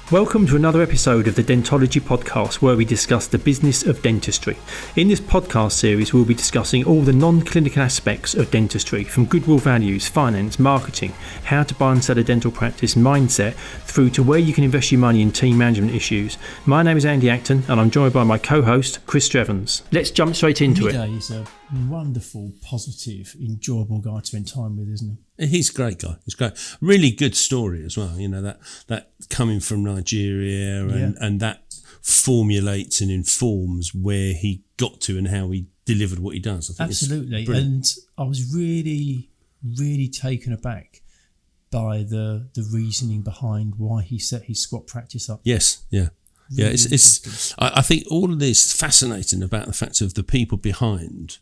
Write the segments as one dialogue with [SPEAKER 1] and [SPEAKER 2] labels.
[SPEAKER 1] Welcome to another episode of the Dentology podcast, where we discuss the business of dentistry. In this podcast series, we'll be discussing all the non-clinical aspects of dentistry, from goodwill values, finance, marketing, how to buy and sell a dental practice, mindset, through to where you can invest your money in team management issues. My name is Andy Acton, and I'm joined by my co-host, Chris Strevens. Let's jump straight into it.
[SPEAKER 2] Mide is a wonderful, positive, enjoyable guy to spend time with, isn't he?
[SPEAKER 3] He's a great guy. He's great. Really good story as well. You know, that coming from Nigeria and that formulates and informs where he got to and how he delivered what he does. I think
[SPEAKER 2] absolutely. And I was really, really taken aback by the reasoning behind why he set his squat practice up.
[SPEAKER 3] Yes, yeah. Really, yeah, it's I think all of this is fascinating about the fact of the people behind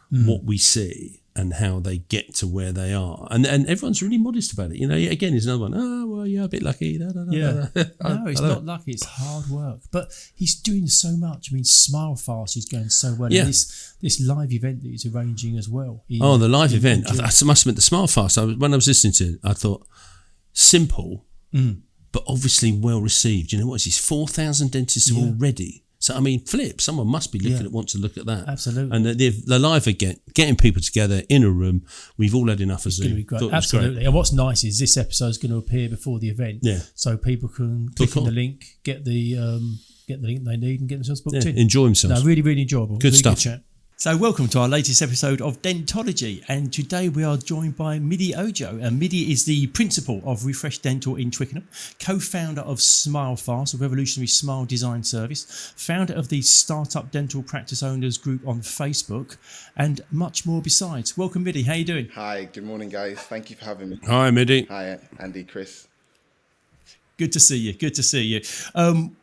[SPEAKER 3] what we see and how they get to where they are. And everyone's really modest about it. You know, again, there's another one, well, you're a bit lucky. No,
[SPEAKER 2] it's not lucky, it's hard work. But he's doing so much. I mean, Smile Fast is going so well.
[SPEAKER 3] Yeah.
[SPEAKER 2] And this live event that he's arranging as well.
[SPEAKER 3] The live event. I must admit, the Smile Fast, when I was listening to it, I thought, simple, but obviously well received. You know, what is this, 4,000 dentists already? So, I mean, someone must be looking at want to look at that.
[SPEAKER 2] Absolutely.
[SPEAKER 3] And the live again, getting people together in a room, we've all had enough of Zoom.
[SPEAKER 2] It's going to be great. Absolutely. And what's nice is this episode is going to appear before the event. Yeah. So people can click on the link, get the link they need and get themselves booked in.
[SPEAKER 3] Enjoy themselves.
[SPEAKER 2] No, really, really enjoyable.
[SPEAKER 3] Good
[SPEAKER 2] really
[SPEAKER 3] stuff.
[SPEAKER 2] Good chat. So welcome to our latest episode of Dentology, and today we are joined by Mide Ojo. And Mide is the principal of Refresh Dental in Twickenham, co-founder of Smile Fast, a revolutionary smile design service, founder of the Startup Dental Practice Owners group on Facebook, and much more besides. Welcome, Mide. How you doing?
[SPEAKER 4] Hi, good morning, guys. Thank you for having me.
[SPEAKER 3] Hi, Mide.
[SPEAKER 4] Hi, Andy, Chris.
[SPEAKER 2] Good to see you. Good to see you.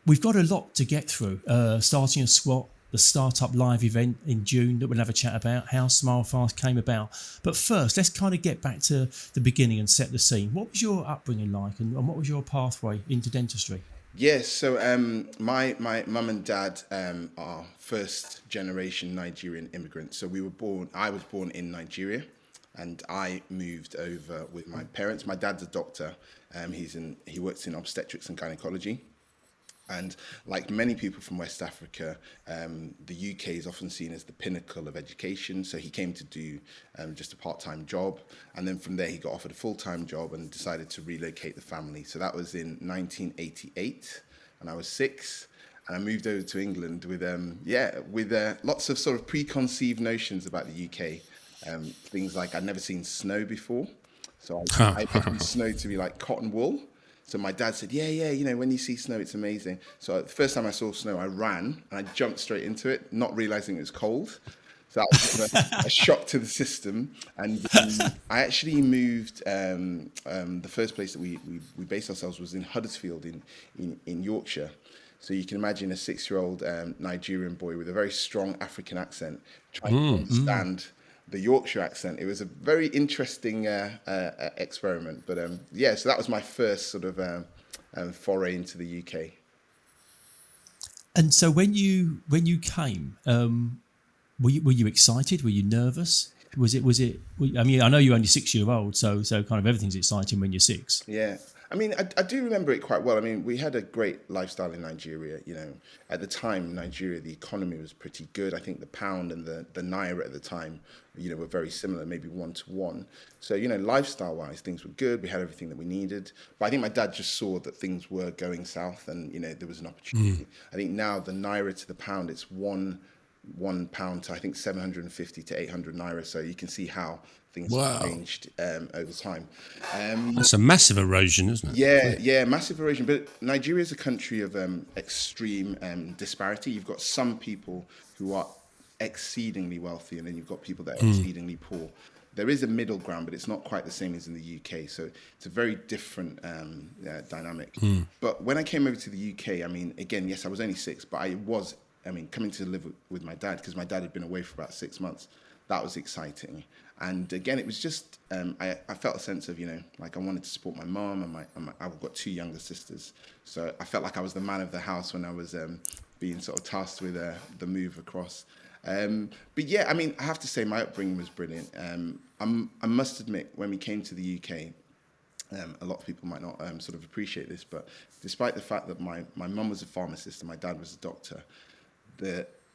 [SPEAKER 2] We've got a lot to get through, starting a squat, the Startup Live event in June that we'll have a chat about, how Smile Fast came about. But first, let's kind of get back to the beginning and set the scene. What was your upbringing like, and what was your pathway into dentistry?
[SPEAKER 4] Yes, so my mum and dad are first generation Nigerian immigrants. So I was born in Nigeria, and I moved over with my parents. My dad's a doctor. He works in obstetrics and gynecology. And like many people from West Africa, the UK is often seen as the pinnacle of education. So he came to do just a part-time job. And then from there, he got offered a full-time job and decided to relocate the family. So that was in 1988, and I was 6. And I moved over to England with lots of sort of preconceived notions about the UK. Things like I'd never seen snow before. So I expected snow to be like cotton wool. So my dad said, when you see snow, it's amazing. So the first time I saw snow, I ran and I jumped straight into it, not realizing it was cold. So that was a shock to the system. And I actually moved, the first place that we based ourselves was in Huddersfield in Yorkshire. So you can imagine a 6-year-old Nigerian boy with a very strong African accent trying to understand the Yorkshire accent. It was a very interesting experiment, but so that was my first sort of foray into the UK.
[SPEAKER 2] And so when you came, were you excited? Were you nervous? Was it? I mean, I know you're only 6-year-old, so kind of everything's exciting when you're 6.
[SPEAKER 4] Yeah. I mean, I do remember it quite well. I mean, we had a great lifestyle in Nigeria. You know, at the time, Nigeria, the economy was pretty good. I think the pound and the naira at the time, were very similar, maybe 1-to-1. So, lifestyle-wise, things were good. We had everything that we needed. But I think my dad just saw that things were going south and, there was an opportunity. I think now the naira to the pound, it's one pound to, I think, 750 to 800 naira. So you can see how things have changed over time.
[SPEAKER 3] That's a massive erosion, isn't
[SPEAKER 4] it? Yeah, massive erosion. But Nigeria is a country of extreme disparity. You've got some people who are exceedingly wealthy, and then you've got people that are exceedingly poor. There is a middle ground, but it's not quite the same as in the UK. So it's a very different dynamic. But when I came over to the UK, I mean, again, yes, I was only 6, but coming to live with my dad, because my dad had been away for about 6 months, that was exciting. And again, it was just, I felt a sense of, like I wanted to support my mom, and I've got 2 younger sisters. So I felt like I was the man of the house when I was being sort of tasked with the move across. But yeah, I mean, I have to say my upbringing was brilliant. I must admit, when we came to the UK, A lot of people might not sort of appreciate this, but despite the fact that my mum was a pharmacist and my dad was a doctor,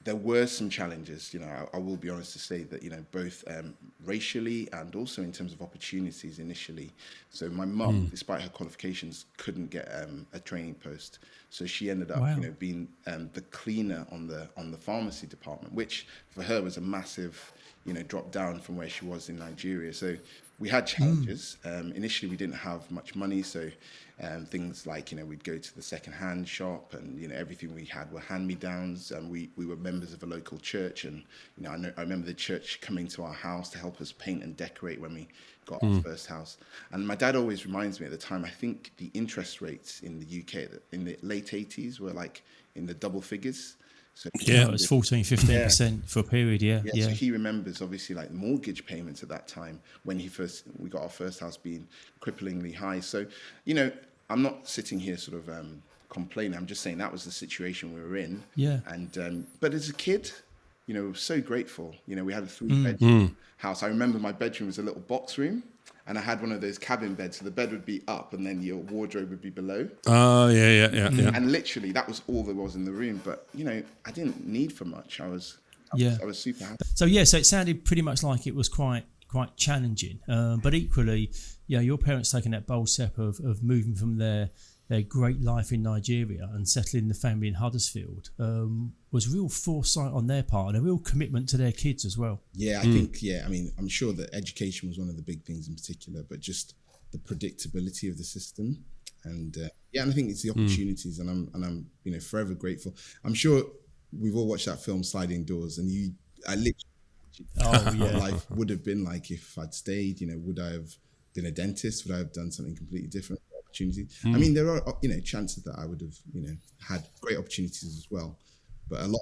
[SPEAKER 4] there were some challenges. I will be honest to say that, both racially and also in terms of opportunities initially. So my mum, despite her qualifications, couldn't get a training post. So she ended up, being the cleaner on the pharmacy department, which for her was a massive, drop down from where she was in Nigeria. So we had challenges. Initially, we didn't have much money, so things like, we'd go to the second-hand shop, and everything we had were hand-me-downs. And we were members of a local church, and I remember the church coming to our house to help us paint and decorate when we got our first house. And my dad always reminds me at the time, I think the interest rates in the UK in the late 80s were like in the double figures. So
[SPEAKER 2] it was 14-15% for a period. Yeah.
[SPEAKER 4] So he remembers obviously like mortgage payments at that time when we got our first house being cripplingly high. So, I'm not sitting here sort of complaining. I'm just saying that was the situation we were in.
[SPEAKER 2] Yeah.
[SPEAKER 4] And but as a kid, we were so grateful. We had a 3-bedroom house. I remember my bedroom was a little box room. And I had one of those cabin beds, so the bed would be up and then your wardrobe would be below.
[SPEAKER 3] Oh, yeah.
[SPEAKER 4] And literally, that was all there was in the room. But, I didn't need for much. I was super happy.
[SPEAKER 2] So it sounded pretty much like it was quite challenging. But equally, your parents taking that bold step of moving from their great life in Nigeria and settling the family in Huddersfield was real foresight on their part and a real commitment to their kids as well.
[SPEAKER 4] Yeah, I think, I'm sure that education was one of the big things in particular, but just the predictability of the system. And and I think it's the opportunities, and I'm forever grateful. I'm sure we've all watched that film Sliding Doors, and I literally what life would have been like if I'd stayed. Would I have been a dentist? Would I have done something completely different? Opportunities. I mean, there are chances that I would have had great opportunities as well, but a lot.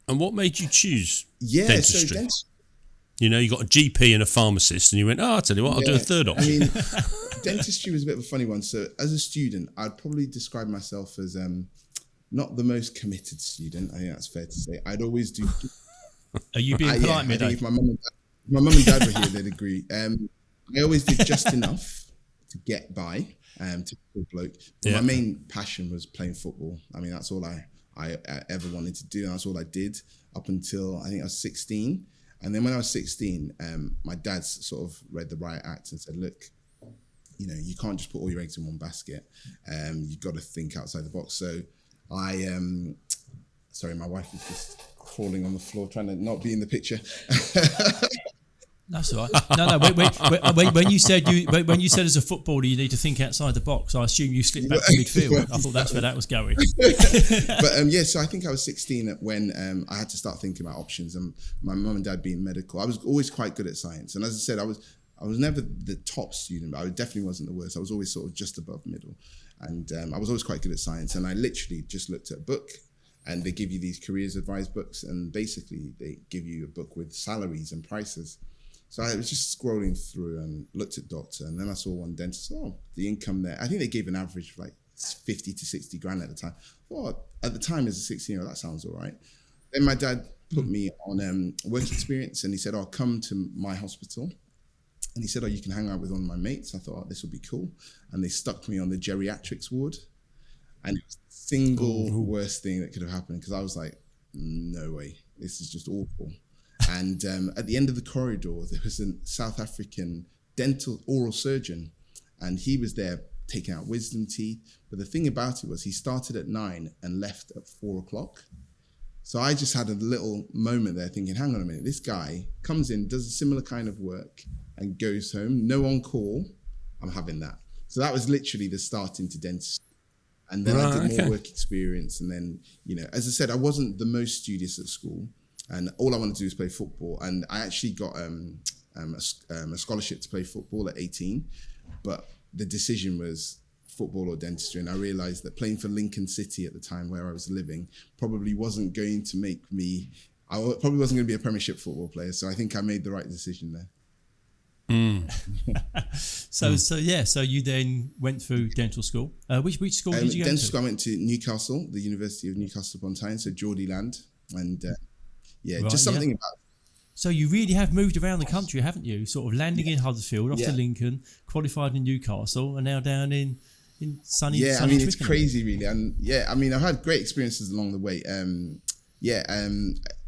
[SPEAKER 3] And what made you choose dentistry?
[SPEAKER 4] So
[SPEAKER 3] you got a GP and a pharmacist, and you went, I'll tell you what, I'll do a third option.
[SPEAKER 4] Dentistry was a bit of a funny one. So as a student, I'd probably describe myself as not the most committed student. I think that's fair to say. I'd always do.
[SPEAKER 2] Are you being polite, Mide?
[SPEAKER 4] I think if my mum and dad were here, they'd agree. I always did just enough to get by. Typical bloke. But my main passion was playing football. I mean, that's all I ever wanted to do. And that's all I did up until I think I was 16. And then when I was 16, my dad sort of read the riot act and said, look, you can't just put all your eggs in one basket. You've got to think outside the box. So sorry, my wife is just crawling on the floor, trying to not be in the picture.
[SPEAKER 2] That's all right. No. When you said as a footballer you need to think outside the box, I assume you slipped back to midfield. I thought that's where that was going.
[SPEAKER 4] But so I think I was 16 when I had to start thinking about options. And my mum and dad being medical, I was always quite good at science. And as I said, I was never the top student, but I definitely wasn't the worst. I was always sort of just above middle, and I was always quite good at science. And I literally just looked at a book. And they give you these careers advice books, and basically they give you a book with salaries and prices. So I was just scrolling through and looked at doctor, and then I saw one dentist. The income there, I think they gave an average of like 50 to 60 grand at the time. Well, at the time as a 16-year-old, that sounds all right. Then my dad put me on work experience, and he said, come to my hospital. And he said, you can hang out with one of my mates. I thought, this would be cool. And they stuck me on the geriatrics ward. And it was the single worst thing that could have happened, because I was like, no way, this is just awful. And at the end of the corridor, there was a South African oral surgeon, and he was there taking out wisdom teeth. But the thing about it was he started at 9 and left at 4:00. So I just had a little moment there thinking, hang on a minute, this guy comes in, does a similar kind of work and goes home, no on call, I'm having that. So that was literally the start into dentistry. And then I did more work experience. And then, as I said, I wasn't the most studious at school. And all I wanted to do was play football. And I actually got a scholarship to play football at 18. But the decision was football or dentistry. And I realised that playing for Lincoln City at the time where I was living probably wasn't going to make me... I probably wasn't going to be a Premiership football player. So I think I made the right decision there.
[SPEAKER 2] So you then went through dental school. Which school did you go to?
[SPEAKER 4] Dental school, I went to Newcastle, the University of Newcastle upon Tyne, so Geordie land. And just something about
[SPEAKER 2] So you really have moved around the country, haven't you? Sort of landing in Huddersfield, off to Lincoln, qualified in Newcastle, and now down in sunny
[SPEAKER 4] it's
[SPEAKER 2] Twickenham.
[SPEAKER 4] crazy, really. And I've had great experiences along the way.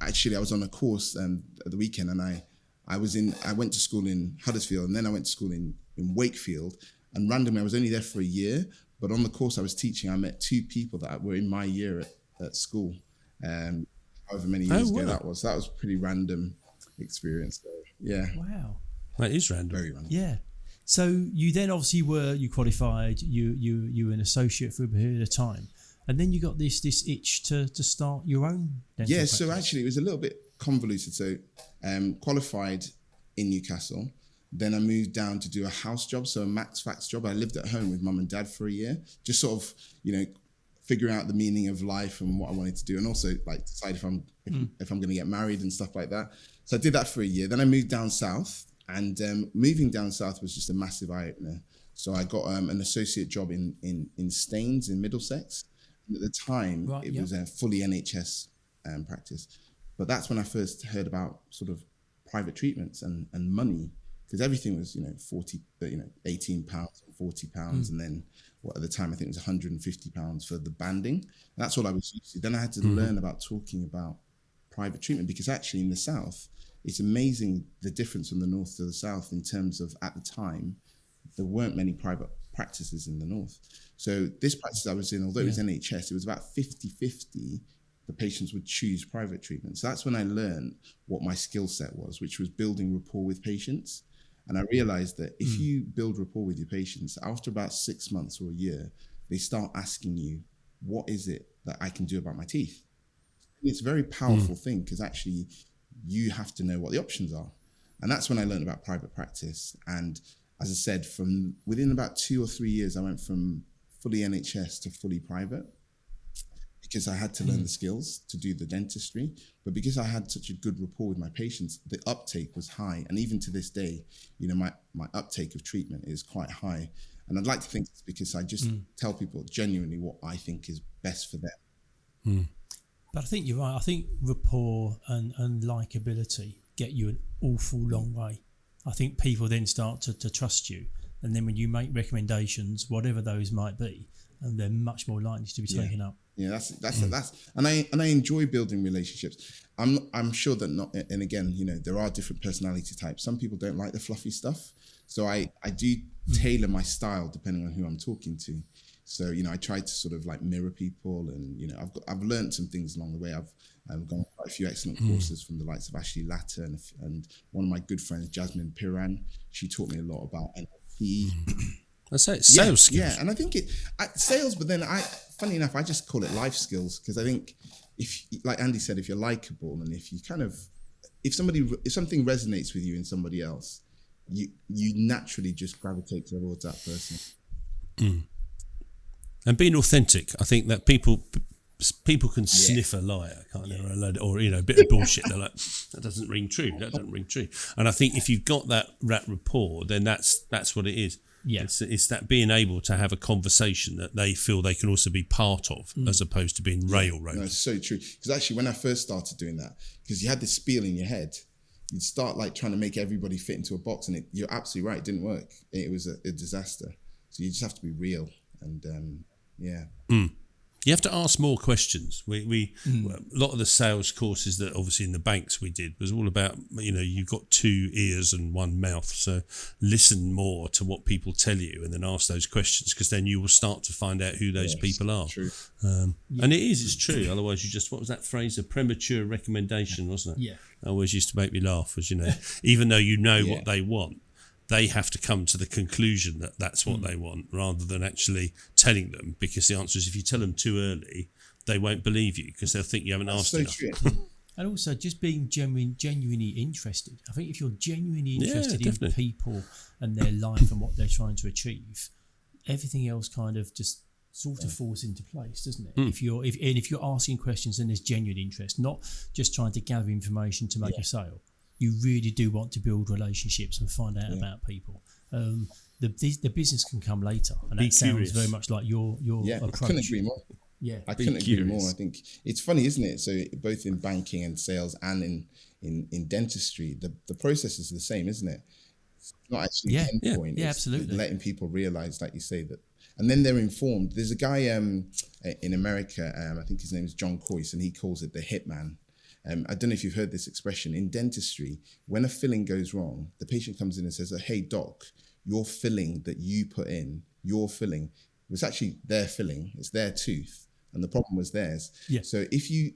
[SPEAKER 4] Actually, I was on a course at the weekend, and I went to school in Huddersfield, and then I went to school in Wakefield. And randomly, I was only there for a year, but on the course I was teaching, I met 2 people that were in my year at school. However many years ago that was. That was a pretty random experience. So, yeah.
[SPEAKER 2] Wow.
[SPEAKER 3] That is random.
[SPEAKER 4] Very random.
[SPEAKER 2] Yeah. So you then obviously you qualified, you were an associate for a period of time, and then you got this itch to start your own dental practice.
[SPEAKER 4] So actually it was a little bit convoluted. So qualified in Newcastle, then I moved down to do a house job, so a max fax job. I lived at home with mum and dad for a year, just sort of, figuring out the meaning of life and what I wanted to do, and also like decide if I'm going to get married and stuff like that. So I did that for a year. Then I moved down south, and moving down south was just a massive eye opener. So I got an associate job in Staines in Middlesex. And at the time, it was a fully NHS practice, but that's when I first heard about sort of private treatments and money, because everything was £18 and £40, and then at the time I think it was £150 for the banding. And that's all I was used to. Then I had to learn about talking about private treatment, because actually in the south, it's amazing the difference from the north to the south in terms of, at the time, there weren't many private practices in the north. So this practice I was in, although it was NHS, it was about 50-50. The patients would choose private treatment. So that's when I learned what my skill set was, which was building rapport with patients. And I realized that if you build rapport with your patients, after about 6 months or a year, they start asking you, what is it that I can do about my teeth? And it's a very powerful thing, because actually you have to know what the options are. And that's when I learned about private practice. And as I said, from within about 2 or 3 years, I went from fully NHS to fully private, because I had to learn the skills to do the dentistry. But because I had such a good rapport with my patients, the uptake was high. And even to this day, my uptake of treatment is quite high. And I'd like to think it's because I just tell people genuinely what I think is best for them.
[SPEAKER 2] But I think you're right. I think rapport and likability get you an awful long way. I think people then start to trust you. And then when you make recommendations, whatever those might be, and they're much more likely to be taken up.
[SPEAKER 4] Yeah, that's and I enjoy building relationships. I'm sure that not, and again, there are different personality types. Some people don't like the fluffy stuff, so I do tailor my style depending on who I'm talking to. So I try to sort of like mirror people, and I've learned some things along the way. I've gone quite a few excellent courses from the likes of Ashley Latter and one of my good friends, Jasmine Piran. She taught me a lot about NLP.
[SPEAKER 3] I say it's sales skills.
[SPEAKER 4] Yeah, and I think sales, but then funny enough, I just call it life skills, because I think if, like Andy said, if you're likable, and if you if something resonates with you in somebody else, you naturally just gravitate towards that person.
[SPEAKER 3] And being authentic, I think that people can sniff a liar, can't they? Or a bit of bullshit. They're like, that doesn't ring true. That doesn't ring true. And I think if you've got that rapport, then that's what it is. Yeah. It's that being able to have a conversation that they feel they can also be part of, as opposed to being railroaded.
[SPEAKER 4] No, it's so true. Because actually, when I first started doing that, because you had this spiel in your head, you'd start like trying to make everybody fit into a box, and you're absolutely right, it didn't work. It was a disaster. So you just have to be real, and
[SPEAKER 3] You have to ask more questions. A lot of the sales courses that obviously in the banks we did was all about, you've got 2 ears and 1 mouth. So listen more to what people tell you, and then ask those questions, because then you will start to find out who those people are.
[SPEAKER 4] True.
[SPEAKER 3] And it's true. Otherwise, what was that phrase? A premature recommendation, wasn't it?
[SPEAKER 2] Yeah.
[SPEAKER 3] Always used to make me laugh, was, even though you know what they want, they have to come to the conclusion that that's what they want, rather than actually telling them, because the answer is, if you tell them too early, they won't believe you, because they'll think you haven't asked enough.
[SPEAKER 4] True.
[SPEAKER 2] And also just being genuinely interested. I think if you're genuinely interested in people and their life and what they're trying to achieve, everything else kind of just sort of falls into place, doesn't it? If you're asking questions and there's genuine interest, not just trying to gather information to make a sale. You really do want to build relationships and find out about people. The business can come later, and that sounds very much like your approach.
[SPEAKER 4] I couldn't agree more.
[SPEAKER 2] Yeah,
[SPEAKER 4] I couldn't agree more. I think it's funny, isn't it? So both in banking and sales and in dentistry, the process is the same, isn't it? It's not actually
[SPEAKER 2] Yeah,
[SPEAKER 4] the end point.
[SPEAKER 2] yeah,
[SPEAKER 4] It's
[SPEAKER 2] absolutely.
[SPEAKER 4] letting people realize, like you say, that, and then they're informed. There's a guy in America, I think his name is John Coyce, and he calls it the hitman. I don't know if you've heard this expression. In dentistry, when a filling goes wrong, the patient comes in and says, hey, doc, your filling that you put in, your filling, was actually their filling. It's their tooth, and the problem was theirs.
[SPEAKER 2] Yeah.
[SPEAKER 4] So if you,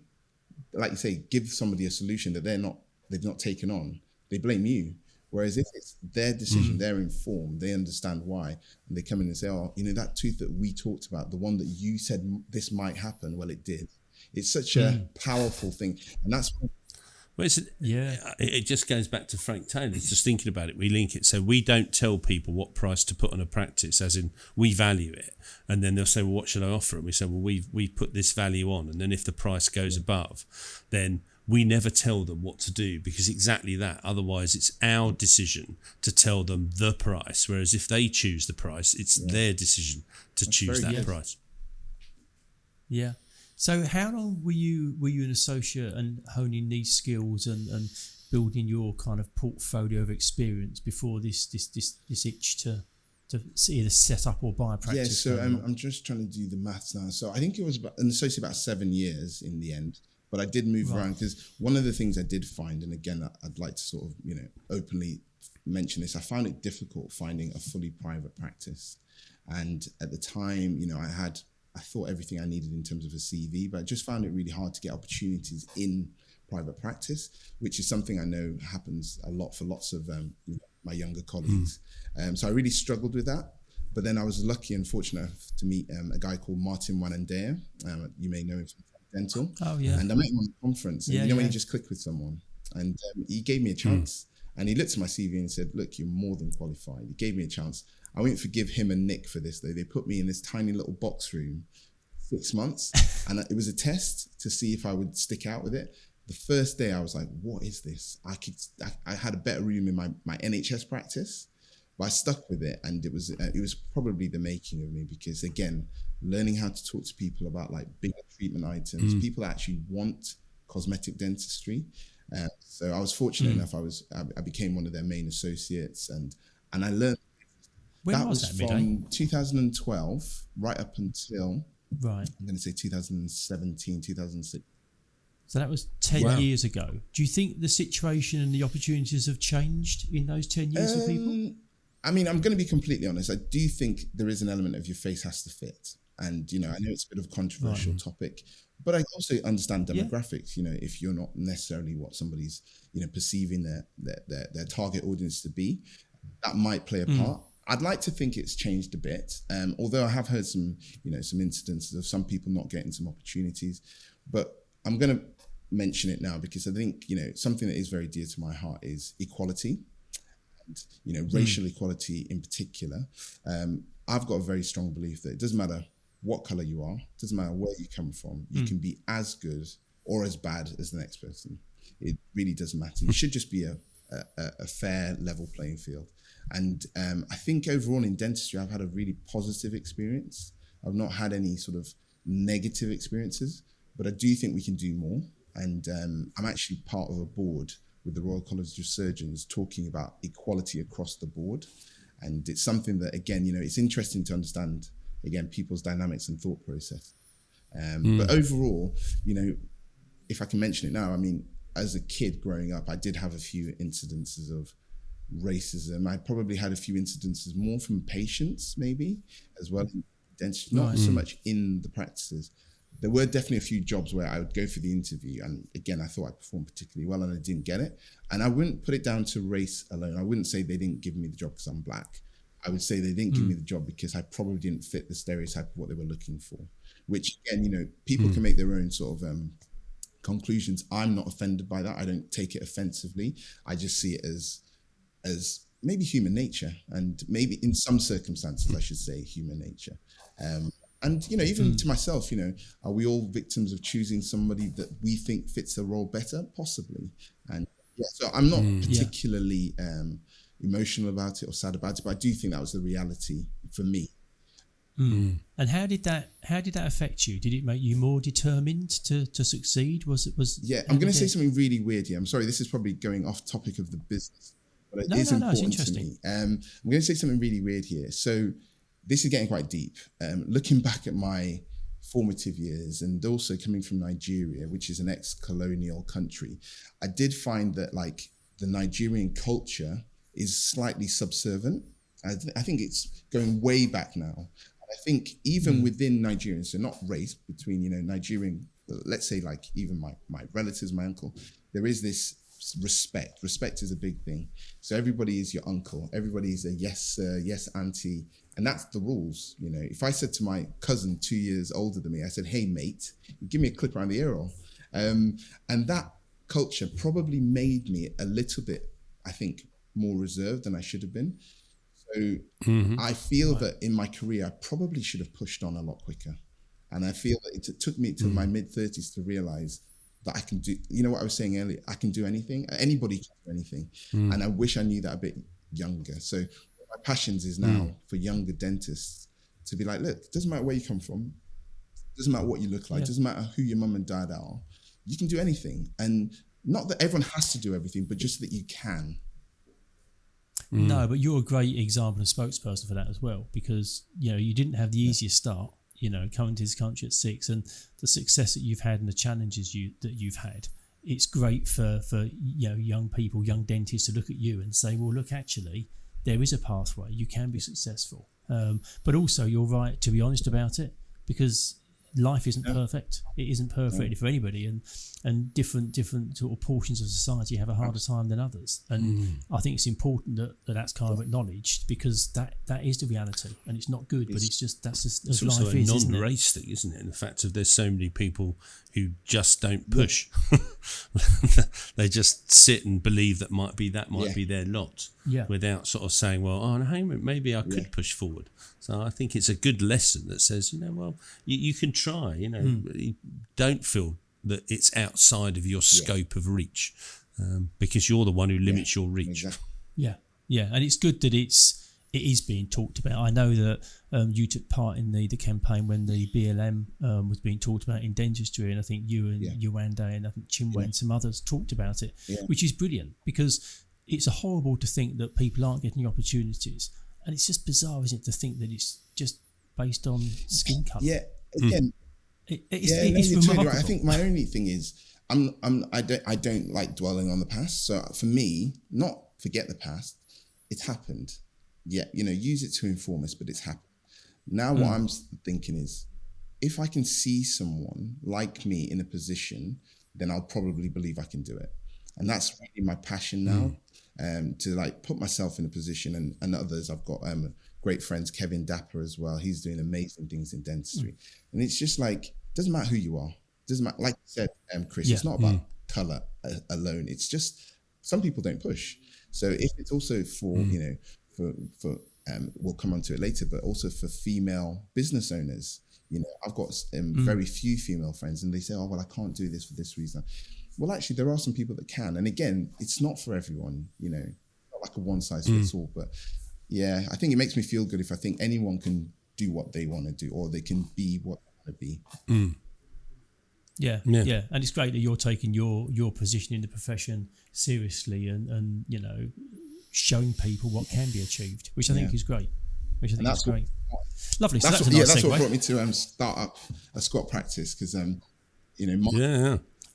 [SPEAKER 4] like you say, give somebody a solution that they've not taken on, they blame you. Whereas if it's their decision, they're informed, they understand why, and they come in and say, oh, that tooth that we talked about, the one that you said this might happen, well, it did. It's such a powerful thing. And that's...
[SPEAKER 3] Well, it just goes back to Frank Taylor. Just thinking about it, we link it. So we don't tell people what price to put on a practice, as in we value it. And then they'll say, well, what should I offer? And we say, well, we've put this value on. And then if the price goes above, then we never tell them what to do, because exactly that. Otherwise, it's our decision to tell them the price. Whereas if they choose the price, it's their decision to choose that price.
[SPEAKER 2] Yeah. So how long were you an associate and honing these skills and building your kind of portfolio of experience before this itch to either set up or buy a practice?
[SPEAKER 4] Yeah, so I'm just trying to do the maths now. So I think it was an associate about 7 years in the end. But I did move around, because one of the things I did find, and again, I'd like to sort of, openly mention this, I found it difficult finding a fully private practice. And at the time, I thought everything I needed in terms of a CV, but I just found it really hard to get opportunities in private practice, which is something I know happens a lot for lots of my younger colleagues. So I really struggled with that. But then I was lucky and fortunate to meet a guy called Martin Wanandea. You may know him from Dental.
[SPEAKER 2] Oh, yeah.
[SPEAKER 4] And I met him on a conference. And when you just click with someone, and he gave me a chance. And he looked at my CV and said, look, you're more than qualified. He gave me a chance. I won't forgive him and Nick for this, though. They put me in this tiny little box room, 6 months. And it was a test to see if I would stick out with it. The first day I was like, what is this? I had a better room in my NHS practice, but I stuck with it. And it was probably the making of me, because again, learning how to talk to people about like bigger treatment items, people actually want cosmetic dentistry. So I was fortunate enough. I became one of their main associates, and I learned.
[SPEAKER 2] When
[SPEAKER 4] that
[SPEAKER 2] was that,
[SPEAKER 4] from 2012 right up until
[SPEAKER 2] I'm
[SPEAKER 4] going to say 2017, 2006.
[SPEAKER 2] So that was 10 years ago. Do you think the situation and the opportunities have changed in those 10 years for people?
[SPEAKER 4] I mean, I'm going to be completely honest. I do think there is an element of your face has to fit. And, I know it's a bit of a controversial topic, but I also understand demographics. If you're not necessarily what somebody's, perceiving their target audience to be, that might play a part. I'd like to think it's changed a bit, although I have heard some incidences of some people not getting some opportunities. But I'm going to mention it now because I think, something that is very dear to my heart is equality. And, racial equality in particular. I've got a very strong belief that it doesn't matter what color you are, it doesn't matter where you come from, you can be as good or as bad as the next person. It really doesn't matter. It should just be a fair, level playing field. And I think overall in dentistry, I've had a really positive experience. I've not had any sort of negative experiences, but I do think we can do more. And I'm actually part of a board with the Royal College of Surgeons talking about equality across the board. And it's something that, again, it's interesting to understand, again, people's dynamics and thought process. But overall, if I can mention it now, I mean, as a kid growing up, I did have a few incidences of racism. I probably had a few incidences more from patients, maybe, as well in dentistry, not so much in the practices. There were definitely a few jobs where I would go for the interview, and again, I thought I performed particularly well and I didn't get it. And I wouldn't put it down to race alone. I wouldn't say they didn't give me the job because I'm black. I would say they didn't give me the job because I probably didn't fit the stereotype of what they were looking for, which again, people can make their own sort of conclusions. I'm not offended by that. I don't take it offensively. I just see it as maybe human nature, and maybe in some circumstances, I should say human nature. And, even to myself, are we all victims of choosing somebody that we think fits the role better? Possibly. And so I'm not particularly emotional about it or sad about it, but I do think that was the reality for me.
[SPEAKER 2] And how did that affect you? Did it make you more determined to succeed?
[SPEAKER 4] Yeah, I'm going to say something really weird here. I'm sorry, this is probably going off topic of the business, but it is important to me. I'm going to say something really weird here. So this is getting quite deep. Looking back at my formative years and also coming from Nigeria, which is an ex-colonial country, I did find that like the Nigerian culture is slightly subservient. I think it's going way back now. I think even within Nigerians, so not race, between, Nigerian, let's say like even my relatives, my uncle, there is this respect. Respect is a big thing. So everybody is your uncle. Everybody is a yes sir, yes auntie. And that's the rules. If I said to my cousin 2 years older than me, I said, hey mate, give me a clip around the ear roll. And that culture probably made me a little bit, I think, more reserved than I should have been. So I feel that in my career, I probably should have pushed on a lot quicker. And I feel that it took me to my mid-30s to realize that I can do, what I was saying earlier, I can do anything. Anybody can do anything. And I wish I knew that a bit younger. So my passions is now for younger dentists to be like, look, it doesn't matter where you come from. It doesn't matter what you look like. It doesn't matter who your mum and dad are. You can do anything. And not that everyone has to do everything, but just that you can.
[SPEAKER 2] No, but you're a great example and spokesperson for that as well, because you didn't have the easiest start. Coming to this country at 6, and the success that you've had and the challenges that you've had. It's great for young people, young dentists to look at you and say, well, look, actually, there is a pathway. You can be successful. But also, you're right to be honest about it, because life isn't perfect. It isn't perfect for anybody, and different sort of portions of society have a harder time than others. And I think it's important that that's kind of acknowledged, because that is the reality, and it's not good, but it's just that's just as life is.
[SPEAKER 3] It's also a non-race thing, isn't it? And the fact of there's so many people who just don't push. They just sit and believe that might be their lot, without sort of saying, well, oh, no, maybe I could push forward. So I think it's a good lesson that says, you can try, you don't feel that it's outside of your scope of reach, because you're the one who limits your reach.
[SPEAKER 4] Exactly.
[SPEAKER 2] Yeah, and it's good that it is being talked about. I know that you took part in the campaign when the BLM was being talked about in dentistry, and I think you and Yuande and I think Chinwe and some others talked about it, which is brilliant, because it's horrible to think that people aren't getting opportunities, and it's just bizarre, isn't it, to think that it's just based on skin colour.
[SPEAKER 4] Yeah, again,
[SPEAKER 2] it's remarkable.
[SPEAKER 4] Right. I think my only thing is I don't like dwelling on the past. So for me, not forget the past. It's happened. Yeah, use it to inform us, but it's happened. Now what I'm thinking is, if I can see someone like me in a position, then I'll probably believe I can do it. And that's really my passion now, to like put myself in a position, and others. I've got great friends, Kevin Dapper as well. He's doing amazing things in dentistry. And it's just like, doesn't matter who you are. Doesn't matter, like you said, Chris, it's not about colour alone. It's just, some people don't push. So if it's also for, for we'll come on to it later, but also for female business owners, I've got very few female friends, and they say, oh, well, I can't do this for this reason. Well, actually, there are some people that can. And again, it's not for everyone, not like a one size fits all. But yeah, I think it makes me feel good if I think anyone can do what they want to do, or they can be what they want to be.
[SPEAKER 2] Yeah. And it's great that you're taking your position in the profession seriously, and showing people what can be achieved, which I think is great. Lovely. So that's
[SPEAKER 4] that's what brought me to start up a squat practice, because And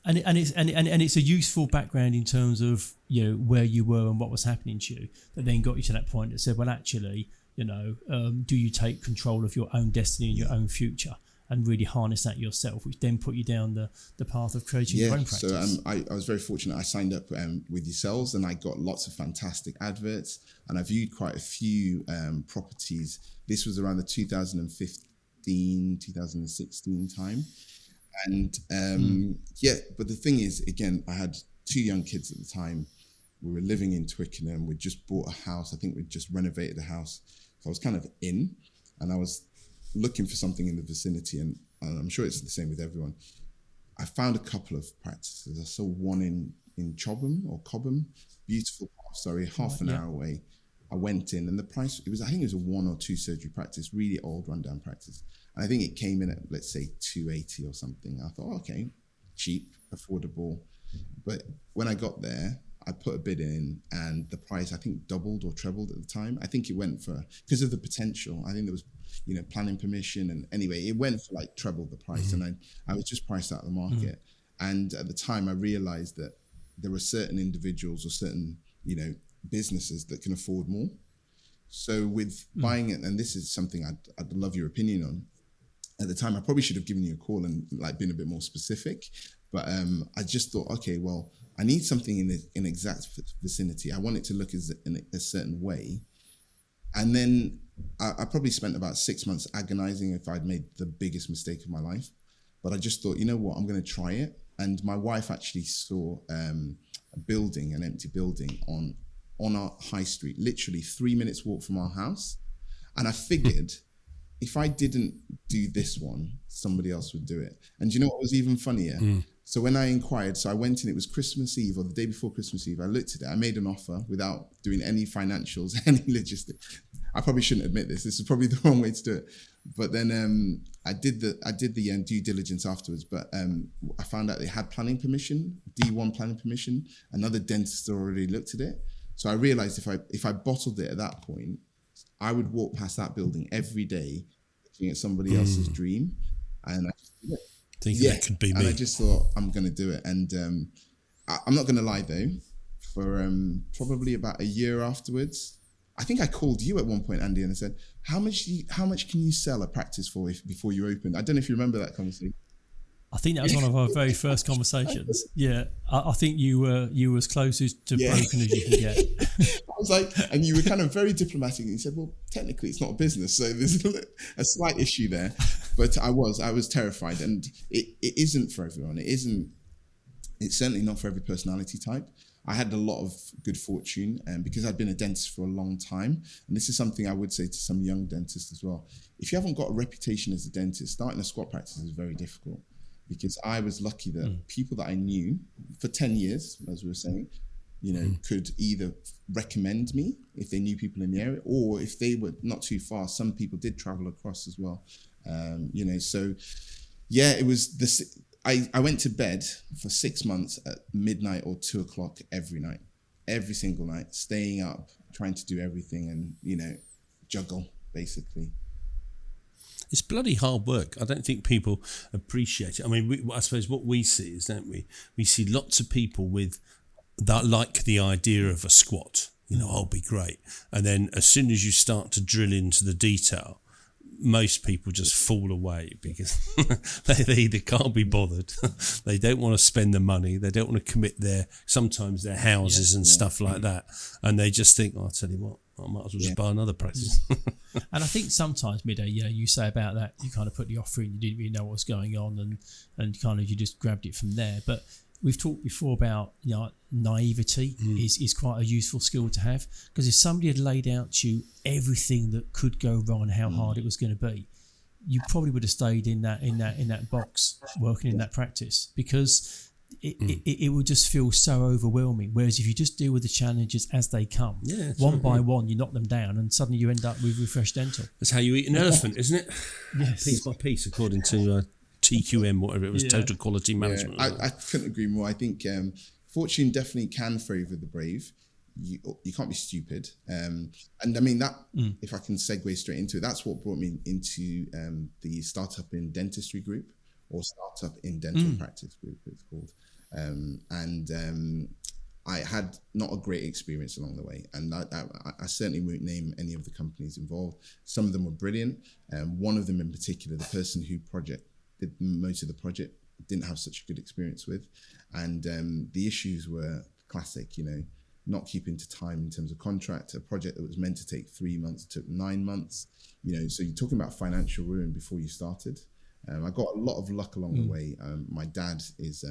[SPEAKER 2] it's a useful background in terms of where you were and what was happening to you, that then got you to that point that said, well, actually, do you take control of your own destiny and your own future, and really harness that yourself, which then put you down the path of creating your own practice.
[SPEAKER 4] So I was very fortunate. I signed up with yourselves, and I got lots of fantastic adverts, and I viewed quite a few properties. This was around the 2015, 2016 time. And but the thing is, again, I had 2 young kids at the time. We were living in Twickenham. We'd just bought a house. I think we'd just renovated a house. So I was kind of in, and I was looking for something in the vicinity, and I'm sure it's the same with everyone. I found a couple of practices. I saw one in Cobham, beautiful, half an hour away. I went in, and the price, I think it was a 1 or 2 surgery practice, really old rundown practice. And I think it came in at, let's say, 280 or something. I thought, okay, cheap, affordable. But when I got there, I put a bid in, and the price, I think, doubled or trebled at the time. I think it went for, because of the potential, I think there was, planning permission. And anyway, it went for like treble the price. And I was just priced out of the market. And at the time, I realized that there were certain individuals or certain, businesses that can afford more. So with buying it, and this is something I'd love your opinion on. At the time, I probably should have given you a call and like been a bit more specific. But I just thought, okay, well, I need something in the exact vicinity. I want it to look in a certain way. And then I probably spent about 6 months agonizing if I'd made the biggest mistake of my life. But I just thought, you know what, I'm going to try it. And my wife actually saw a building, an empty building on our high street, literally 3 minutes walk from our house. And I figured if I didn't do this one, somebody else would do it. And you know what was even funnier? So when I inquired, so I went in, it was Christmas Eve or the day before Christmas Eve. I looked at it, I made an offer without doing any financials, any logistics. I probably shouldn't admit this. This is probably the wrong way to do it. But then I did the due diligence afterwards. But I found out they had planning permission, D1 planning permission. Another dentist already looked at it. So I realized if I bottled it at that point, I would walk past that building every day, looking at somebody else's dream, and I just did it.
[SPEAKER 3] Thinking that could be me.
[SPEAKER 4] And I just thought, I'm going to do it. And I'm not going to lie though, for probably about a year afterwards, I think I called you at one point, Andy, and I said, how much can you sell a practice for before you open? I don't know if you remember that conversation.
[SPEAKER 2] I think that was one of our very first conversations. Yeah, I think you were as close to broken as you can get.
[SPEAKER 4] I was like, and you were kind of very diplomatic, and you said, well, technically it's not a business, so there's a slight issue there. But I was terrified, and it isn't for everyone. It's certainly not for every personality type. I had a lot of good fortune, and because I'd been a dentist for a long time, and this is something I would say to some young dentists as well. If you haven't got a reputation as a dentist, starting a squat practice is very difficult. Because I was lucky that people that I knew for 10 years, as we were saying, could either recommend me if they knew people in the area, or if they were not too far, some people did travel across as well. So yeah, it was this. I went to bed for 6 months at midnight or 2 o'clock every night, every single night, staying up, trying to do everything and, juggle basically.
[SPEAKER 3] It's bloody hard work. I don't think people appreciate it. I mean, I suppose what we see is, don't we? We see lots of people with that like the idea of a squat. I'll be great. And then as soon as you start to drill into the detail, most people just fall away because they either can't be bothered, they don't want to spend the money, they don't want to commit sometimes their houses and stuff like that. And they just think, I'll tell you what, I might as well just buy another practice.
[SPEAKER 2] And I think sometimes, Mide, you say about that, you kind of put the offer in, you didn't really know what was going on, and kind of you just grabbed it from there. But we've talked before about naivety is quite a useful skill to have, because if somebody had laid out to you everything that could go wrong and how hard it was going to be, you probably would have stayed in that box working in that practice, because it would just feel so overwhelming. Whereas if you just deal with the challenges as they come, one by one, you knock them down, and suddenly you end up with Refresh Dental.
[SPEAKER 3] That's how you eat an elephant, isn't it?
[SPEAKER 2] Yes,
[SPEAKER 3] piece by piece, according to TQM, whatever it was, Total Quality Management.
[SPEAKER 4] I couldn't agree more. I think fortune definitely can favour the brave. You can't be stupid. And I mean that, if I can segue straight into it, that's what brought me into the Startup in Dentistry group, or Startup in Dental Practice group, it's called. I had not a great experience along the way, and I certainly won't name any of the companies involved. Some of them were brilliant. One of them in particular, the person who did most of the project, didn't have such a good experience with, and the issues were classic. Not keeping to time in terms of contract. A project that was meant to take 3 months took 9 months. So you're talking about financial ruin before you started. I got a lot of luck along the way. My dad is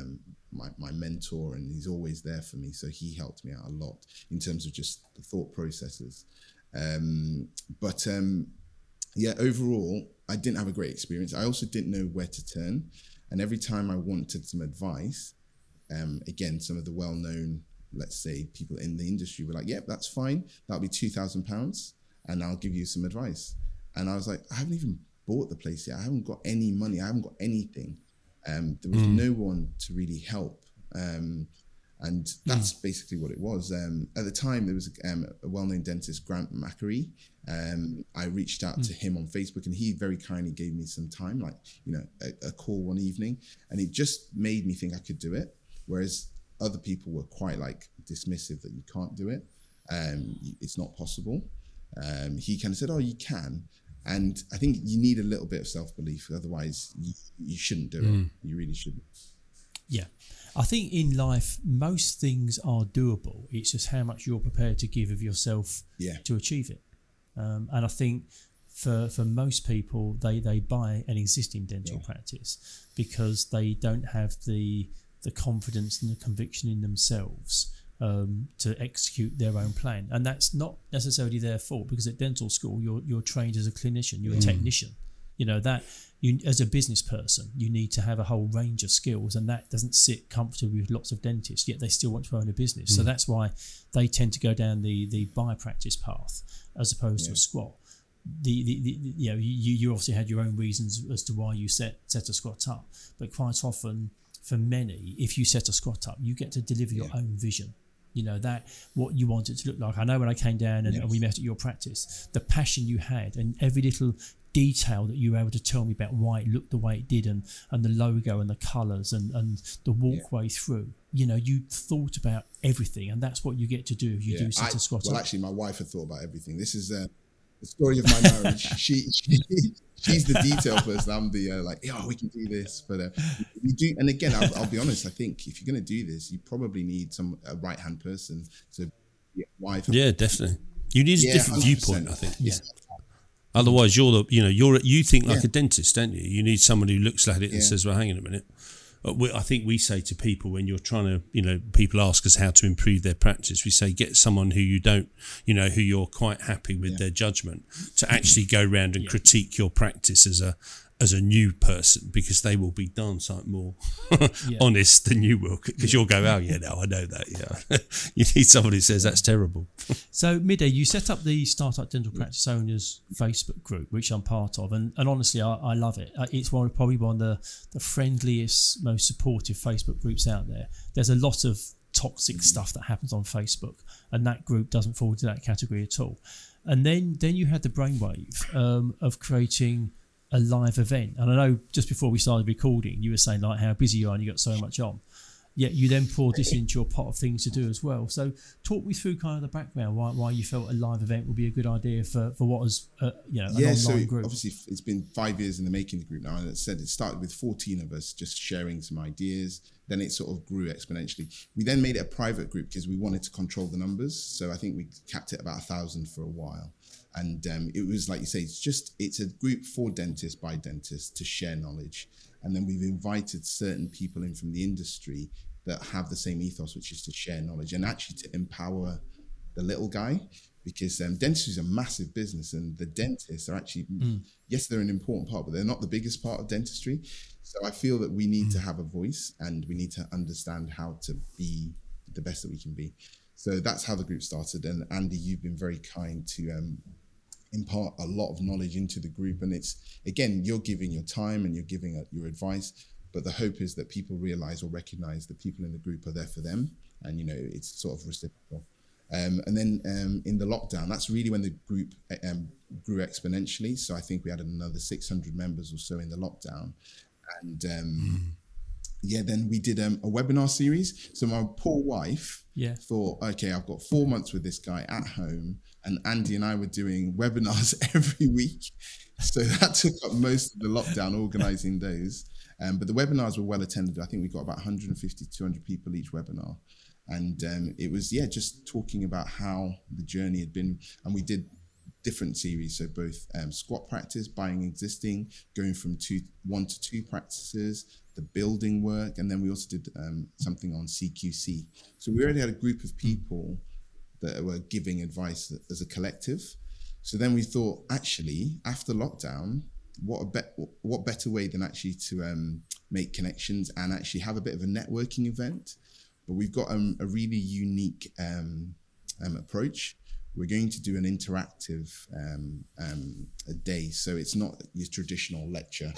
[SPEAKER 4] my mentor, and he's always there for me. So he helped me out a lot in terms of just the thought processes. Overall, I didn't have a great experience. I also didn't know where to turn. And every time I wanted some advice, again, some of the well-known let's say people in the industry were like, yep, that's fine. That'll be £2,000 and I'll give you some advice. And I was like, I haven't even bought the place yet. I haven't got any money. I haven't got anything. There was no one to really help. And that's basically what it was. At the time, there was a well-known dentist, Grant Macquarie. I reached out to him on Facebook, and he very kindly gave me some time, like, a call one evening. And it just made me think I could do it. Whereas other people were quite like dismissive that you can't do it. It's not possible. He kind of said, oh, you can. And I think you need a little bit of self-belief. Otherwise, you shouldn't do it. You really shouldn't.
[SPEAKER 2] Yeah. I think in life, most things are doable. It's just how much you're prepared to give of yourself to achieve it. And I think for most people, they buy an existing dental practice because they don't have the confidence and the conviction in themselves to execute their own plan. And that's not necessarily their fault, because at dental school, you're trained as a clinician, you're a technician. That you, as a business person, you need to have a whole range of skills, and that doesn't sit comfortably with lots of dentists, yet they still want to own a business. So that's why they tend to go down the buy practice path as opposed to a squat. You obviously had your own reasons as to why you set a squat up, but quite often for many, if you set a squat up, you get to deliver your own vision. That what you want it to look like. I know when I came down and we met at your practice, the passion you had and every little detail that you were able to tell me about why it looked the way it did, and the logo and the colours and the walkway through. You thought about everything, and that's what you get to do if you do set a squat up.
[SPEAKER 4] Actually, my wife had thought about everything. This is the story of my marriage. She's the detail person. I'm the we can do this, but we do. And again, I'll be honest. I think if you're going to do this, you probably need a right hand person to be a wife.
[SPEAKER 3] Yeah, definitely. You need a different 100%. Viewpoint, I think.
[SPEAKER 2] Yeah.
[SPEAKER 3] Otherwise, you think like a dentist, don't you? You need someone who looks at it and says, "Well, hang on a minute." I think we say to people when you're trying to, people ask us how to improve their practice. We say get someone who you don't, who you're quite happy with their judgment, to actually go around and critique your practice as a new person, because they will be darn sight more honest than you will, because you'll go, oh yeah, no, I know that. Yeah, you need someone who says that's terrible.
[SPEAKER 2] So Mide, you set up the Startup Dental Practice Owners Facebook group, which I'm part of, and honestly, I love it. It's probably one of the friendliest, most supportive Facebook groups out there. There's a lot of toxic stuff that happens on Facebook, and that group doesn't fall into that category at all. And then you had the brainwave of creating a live event. And I know just before we started recording, you were saying like how busy you are and you got so much on. Yet you then poured this into your pot of things to do as well. So talk me through kind of the background, why you felt a live event would be a good idea for what was an online group.
[SPEAKER 4] Obviously it's been 5 years in the making of the group now. And as I said, it started with 14 of us just sharing some ideas. Then it sort of grew exponentially. We then made it a private group because we wanted to control the numbers. So I think we capped it about 1,000 for a while. And it was like you say, it's a group for dentists by dentists to share knowledge. And then we've invited certain people in from the industry that have the same ethos, which is to share knowledge and actually to empower the little guy, because dentistry is a massive business, and the dentists are actually, yes, they're an important part, but they're not the biggest part of dentistry. So I feel that we need to have a voice, and we need to understand how to be the best that we can be. So that's how the group started. And Andy, you've been very kind to impart a lot of knowledge into the group. And it's, again, you're giving your time and you're giving your advice, but the hope is that people realize or recognize that people in the group are there for them. And, it's sort of reciprocal. And then in the lockdown, that's really when the group grew exponentially. So I think we had another 600 members or so in the lockdown. And then we did a webinar series. So my poor wife thought, okay, I've got 4 months with this guy at home, and Andy and I were doing webinars every week. So that took up most of the lockdown, organizing those. But the webinars were well attended. I think we got about 150, 200 people each webinar. And it was, just talking about how the journey had been. And we did different series. So both squat practice, buying existing, going from 1 to 2 practices, the building work. And then we also did something on CQC. So we already had a group of people that were giving advice as a collective. So then we thought, actually, after lockdown, what better way than actually to make connections and actually have a bit of a networking event. but we've got a really unique approach. We're going to do an interactive a day, so it's not your traditional lecture.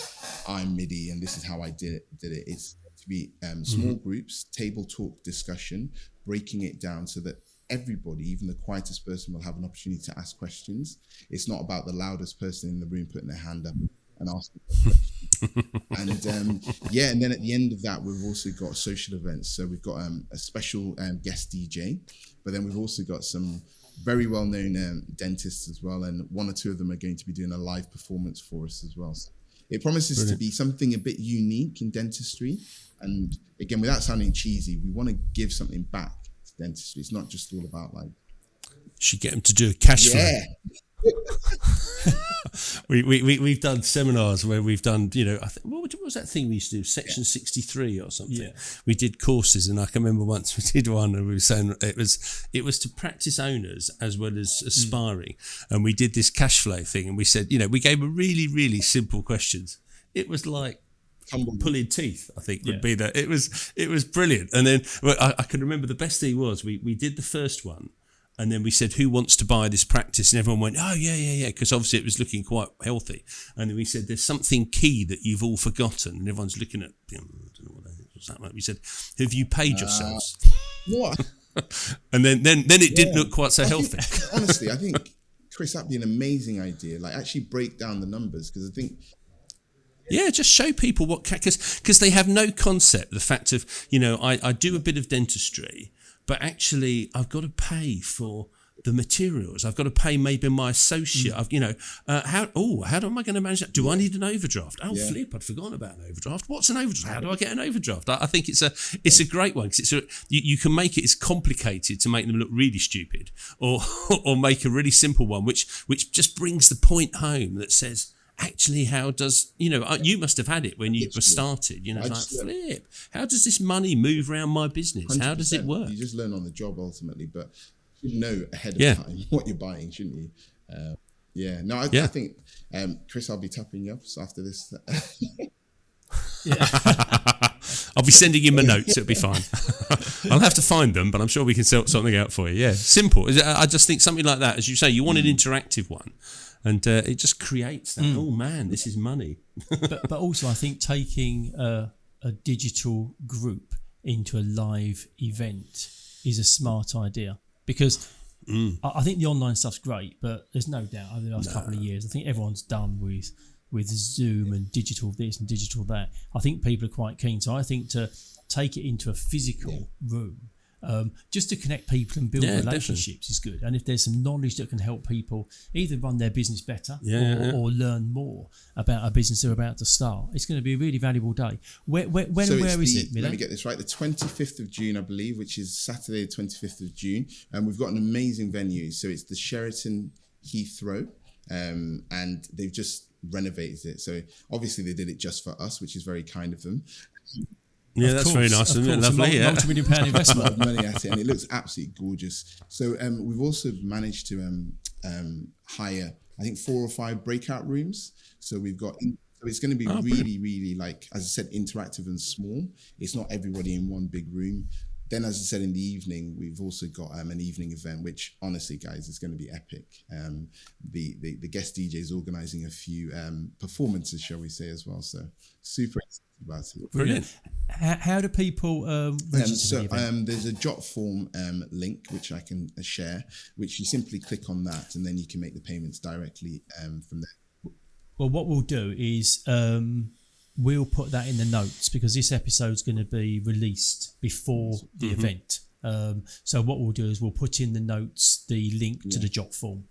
[SPEAKER 4] I'm Mide, and this is how I did it. It's to be small groups, table talk discussion, breaking it down so that everybody, even the quietest person, will have an opportunity to ask questions. It's not about the loudest person in the room putting their hand up and asking questions. And then at the end of that, we've also got social events. So we've got a special guest DJ, but then we've also got some very well-known dentists as well, and one or two of them are going to be doing a live performance for us as well. So it promises to be something a bit unique in dentistry, and again, without sounding cheesy, we want to give something back to dentistry. It's not just all about like,
[SPEAKER 3] should get them to do a cash flow. We've done seminars where we've done, I think, what was that thing we used to do? Section 63 or something. Yeah. We did courses, and I can remember once we did one, and we were saying it was to practice owners as well as aspiring, and we did this cash flow thing, and we said, we gave them really, really simple questions. It was like pulling teeth, I think would be that. It was brilliant. And then I can remember the best thing was we did the first one. And then we said, who wants to buy this practice? And everyone went, oh, yeah, because obviously it was looking quite healthy. And then we said, there's something key that you've all forgotten. And everyone's looking at, I don't know what that was that like. We said, have you paid yourselves?
[SPEAKER 4] What?
[SPEAKER 3] And then it didn't look quite so healthy.
[SPEAKER 4] Honestly, I think, Chris, that'd be an amazing idea. Like, actually break down the numbers, because I think...
[SPEAKER 3] Yeah, just show people what... Because they have no concept, the fact of, I do a bit of dentistry, but actually, I've got to pay for the materials. I've got to pay maybe my associate. How am I going to manage that? Do I need an overdraft? Oh, flip! I'd forgotten about an overdraft. What's an overdraft? How do I get an overdraft? I think it's a great one, because you can make it as complicated to make them look really stupid, or make a really simple one, which just brings the point home that says, actually, how does, you must have had it when you started, flip, how does this money move around my business? 100%. How does it work?
[SPEAKER 4] You just learn on the job ultimately, but you know ahead of time what you're buying, shouldn't you? I think, Chris, I'll be tapping you up after this.
[SPEAKER 3] I'll be sending you my notes, it'll be fine. I'll have to find them, but I'm sure we can sort something out for you. Yeah, simple. I just think something like that, as you say, you want an interactive one. And it just creates that, oh man, this is money.
[SPEAKER 2] but also, I think taking a digital group into a live event is a smart idea, because I think the online stuff's great, but there's no doubt over the last couple of years, I think everyone's done with Zoom and digital this and digital that. I think people are quite keen. So I think to take it into a physical room, just to connect people and build relationships is good. And if there's some knowledge that can help people either run their business better or learn more about a business they're about to start, it's going to be a really valuable day. When and where is it, Mide?
[SPEAKER 4] Let me get this right. The 25th of June, I believe, which is Saturday, the 25th of June. And we've got an amazing venue. So it's the Sheraton Heathrow. And they've just renovated it. So obviously they did it just for us, which is very kind of them.
[SPEAKER 3] Yeah, that's very nice, isn't it? Lovely,
[SPEAKER 2] multi-million-pound investment.
[SPEAKER 4] Money at it, and it looks absolutely gorgeous. So we've also managed to hire, I think, 4 or 5 breakout rooms. So we've got, so it's going to be really, really, like, as I said, interactive and small. It's not everybody in one big room. Then, as I said, in the evening, we've also got an evening event, which honestly, guys, is going to be epic. The guest DJ is organising a few performances, shall we say, as well. So super excited about it.
[SPEAKER 3] Brilliant.
[SPEAKER 2] How do people register?
[SPEAKER 4] There's a jot form link which I can share, which you simply click on that, and then you can make the payments directly from there.
[SPEAKER 2] Well, what we'll do is we'll put that in the notes, because this episode's going to be released before the event. So what we'll do is we'll put in the notes the link to the jot form.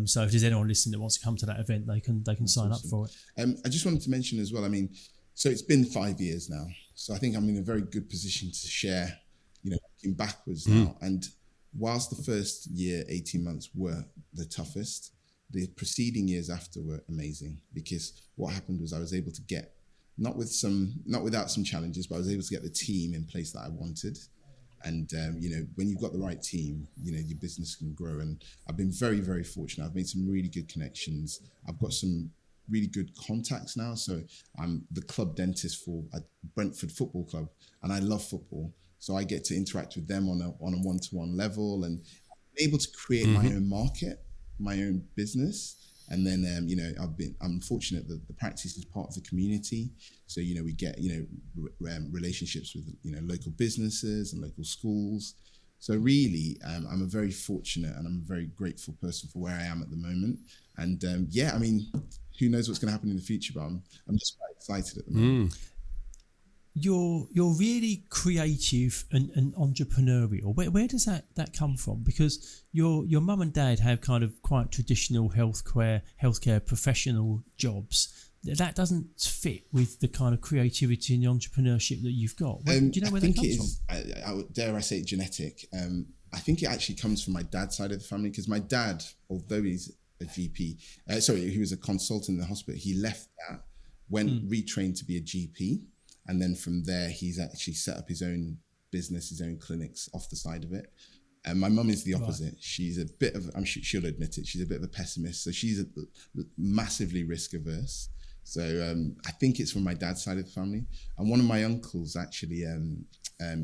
[SPEAKER 2] So if there's anyone listening that wants to come to that event, they can sign up for it.
[SPEAKER 4] I just wanted to mention as well, I mean, so it's been 5 years now. So I think I'm in a very good position to share, looking backwards now. And whilst the first year, 18 months were the toughest, the preceding years after were amazing, because what happened was I was able to get, not without some challenges, but I was able to get the team in place that I wanted. And, when you've got the right team, your business can grow. And I've been very, very fortunate. I've made some really good connections. I've got some really good contacts now. So I'm the club dentist for Brentford Football Club, and I love football. So I get to interact with them on a one-to-one level, and I'm able to create my own market, my own business. And then, I'm fortunate that the practice is part of the community. So, we get, relationships with, local businesses and local schools. So really, I'm a very fortunate and I'm a very grateful person for where I am at the moment. And who knows what's going to happen in the future, but I'm just quite excited at the moment.
[SPEAKER 2] You're really creative and entrepreneurial. Where does that come from? Because your mum and dad have kind of quite traditional healthcare professional jobs. That doesn't fit with the kind of creativity and entrepreneurship that you've got. Do you know where that comes from?
[SPEAKER 4] Dare I say it, genetic. I think it actually comes from my dad's side of the family, because my dad, although he's a GP, he was a consultant in the hospital. He left that, went retrained to be a GP. And then from there, he's actually set up his own business, his own clinics off the side of it. And my mum is the opposite. Right. She's a bit of, she'll admit it, she's a bit of a pessimist. So she's massively risk averse. So I think it's from my dad's side of the family. And one of my uncles, actually,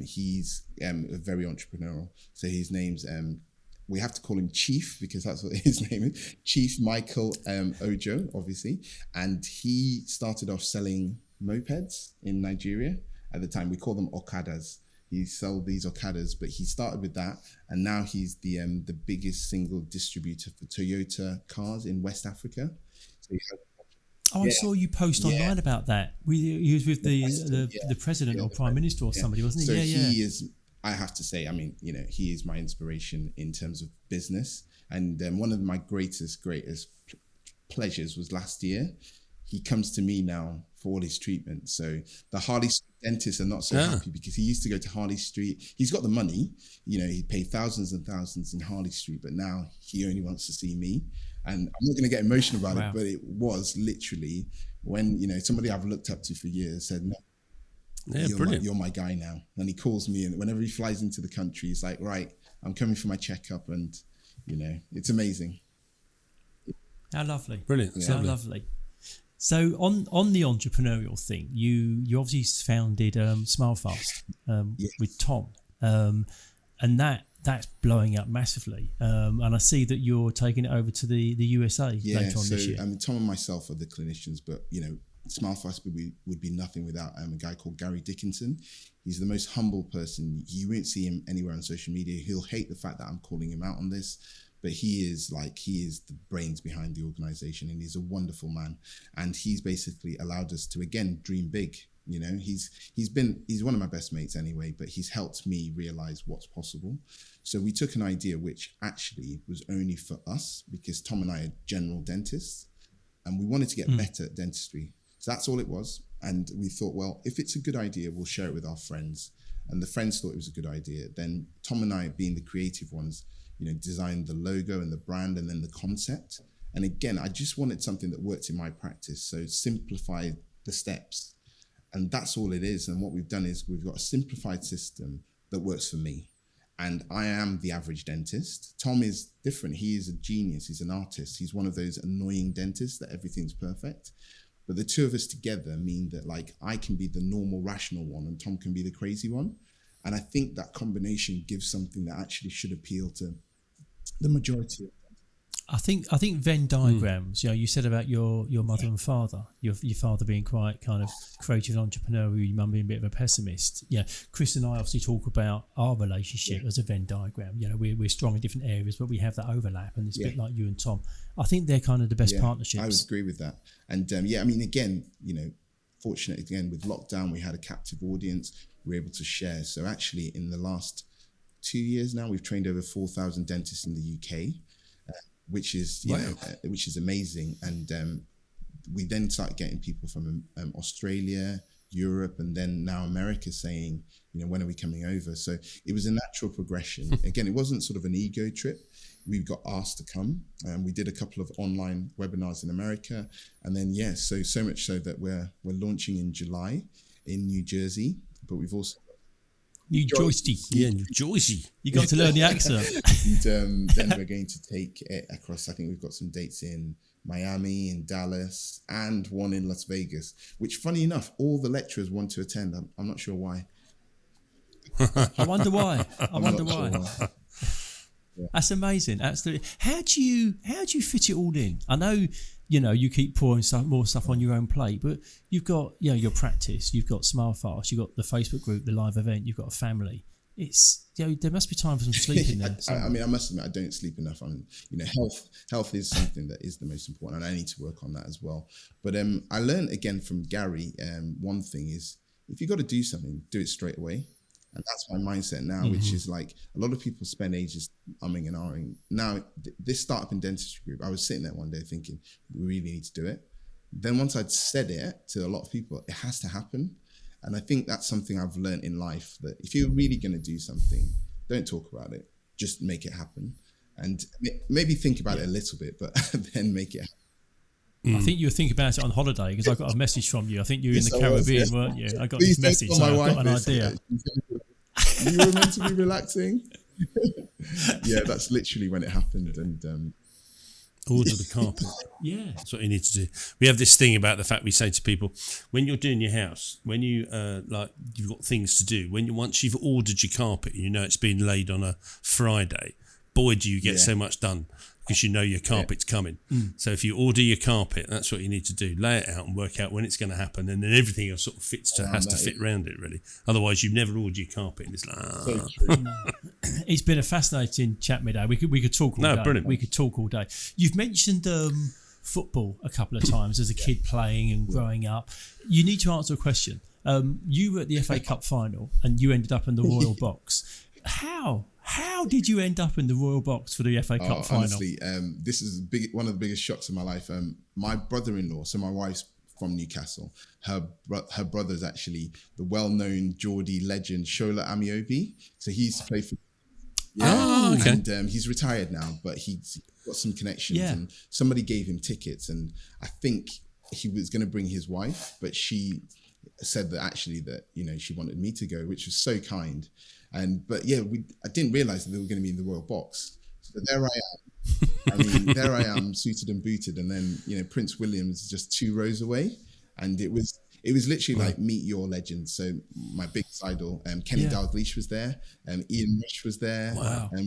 [SPEAKER 4] he's very entrepreneurial. So his name's, we have to call him Chief, because that's what his name is. Chief Michael Ojo, obviously. And he started off selling mopeds in Nigeria. At the time, we call them Okadas. He sold these Okadas, but he started with that, and now he's the biggest single distributor for Toyota cars in West Africa. So
[SPEAKER 2] I saw you post online about that. He was with the president or prime minister or somebody, wasn't he?
[SPEAKER 4] So he is. I have to say, he is my inspiration in terms of business. And one of my greatest pleasures was last year. He comes to me now for all his treatment. So the Harley Street dentists are not so happy, because he used to go to Harley Street. He's got the money, he paid thousands and thousands in Harley Street, but now he only wants to see me. And I'm not going to get emotional about it, but it was literally when, somebody I've looked up to for years said, no, you're my guy now. And he calls me, and whenever he flies into the country, he's like, right, I'm coming for my checkup. And, it's amazing.
[SPEAKER 2] How lovely.
[SPEAKER 3] Brilliant.
[SPEAKER 2] Yeah. How lovely. So on the entrepreneurial thing, you obviously founded SmileFast with Tom, and that's blowing up massively. And I see that you're taking it over to the USA later on this year.
[SPEAKER 4] Tom and myself are the clinicians, but SmileFast would be nothing without a guy called Gary Dickinson. He's the most humble person. You won't see him anywhere on social media. He'll hate the fact that I'm calling him out on this. But he is the brains behind the organization, and he's a wonderful man. And he's basically allowed us to, again, dream big. He's one of my best mates anyway, but he's helped me realize what's possible. So we took an idea which actually was only for us, because Tom and I are general dentists, and we wanted to get better at dentistry. So that's all it was. And we thought, well, if it's a good idea, we'll share it with our friends. And the friends thought it was a good idea. Then Tom and I, being the creative ones, designed the logo and the brand and then the concept. And again, I just wanted something that worked in my practice. So simplify the steps. And that's all it is. And what we've done is we've got a simplified system that works for me. And I am the average dentist. Tom is different. He is a genius. He's an artist. He's one of those annoying dentists that everything's perfect. But the two of us together mean that, like, I can be the normal, rational one and Tom can be the crazy one. And I think that combination gives something that actually should appeal to the majority of them.
[SPEAKER 2] I think Venn diagrams, you said about your mother and father, your father being quite kind of creative and entrepreneurial, your mum being a bit of a pessimist. Yeah, Chris and I obviously talk about our relationship as a Venn diagram. We're strong in different areas, but we have that overlap, and it's a bit like you and Tom. I think they're kind of the best partnerships.
[SPEAKER 4] I would agree with that. And again, fortunate again with lockdown, we had a captive audience. We were able to share. So actually, in the last 2 years now, we've trained over 4,000 dentists in the UK, which is which is amazing. And we then started getting people from Australia, Europe, and then now America saying, when are we coming over? So it was a natural progression. Again, it wasn't sort of an ego trip. We got asked to come, and we did a couple of online webinars in America, and then so much so that we're launching in July in New Jersey, but we've also
[SPEAKER 2] New Jersey.
[SPEAKER 3] Yeah, New Jersey.
[SPEAKER 2] You got to learn the accent.
[SPEAKER 4] And then we're going to take it across. I think we've got some dates in Miami, in Dallas, and one in Las Vegas, which, funny enough, all the lecturers want to attend. I'm not sure why.
[SPEAKER 2] I wonder why.
[SPEAKER 4] I'm not sure why.
[SPEAKER 2] That's amazing. Absolutely. How do you fit it all in? I know, you keep pouring more stuff on your own plate, but you've got, your practice, you've got Smile Fast, you've got the Facebook group, the live event, you've got a family. It's, there must be time for some sleep in there.
[SPEAKER 4] I mean, I must admit, I don't sleep enough. Health is something that is the most important, and I need to work on that as well. But I learned again from Gary, one thing is, if you got to do something, do it straight away. And that's my mindset now, which is like a lot of people spend ages umming and ahhing. Now, this startup in dentistry group, I was sitting there one day thinking, we really need to do it. Then once I'd said it to a lot of people, it has to happen. And I think that's something I've learned in life, that if you're really going to do something, don't talk about it, just make it happen. And maybe think about it a little bit, but then make it happen.
[SPEAKER 2] I think you were thinking about it on holiday, because I got a message from you. I think you were in the Caribbean, weren't you? I got this message, so I got an idea.
[SPEAKER 4] You were meant to be relaxing. Yeah, that's literally when it happened. And
[SPEAKER 3] order the carpet.
[SPEAKER 2] Yeah,
[SPEAKER 3] that's what you need to do. We have this thing about the fact we say to people, when you're doing your house, when you you've got things to do, once you've ordered your carpet, it's been laid on a Friday, boy, do you get so much done, because your carpet's coming. So if you order your carpet, that's what you need to do. Lay it out and work out when it's going to happen, and then everything else sort of has to fit around it, really. Otherwise, you've never ordered your carpet, and it's like...
[SPEAKER 2] It's been a fascinating chat, Mide. We could talk all day.
[SPEAKER 3] Brilliant.
[SPEAKER 2] We could talk all day. You've mentioned football a couple of times as a kid playing and growing up. You need to answer a question. You were at the FA Cup final, and you ended up in the Royal Box. How did you end up in the Royal Box for the FA Cup final?
[SPEAKER 4] Honestly, this is one of the biggest shocks in my life. My brother-in-law, so my wife's from Newcastle, her brother's actually the well-known Geordie legend Shola Amiobi. So he used to play for...
[SPEAKER 3] okay.
[SPEAKER 4] And he's retired now, but he's got some connections, and somebody gave him tickets, and I think he was going to bring his wife, but she said that actually that, she wanted me to go, which was so kind. But I didn't realise that they were going to be in the Royal Box. So there I am. There I am, suited and booted, and then Prince William's just 2 rows away, and it was literally like meet your legends. So my big idol, Kenny Dalglish was there, Ian Rush was there,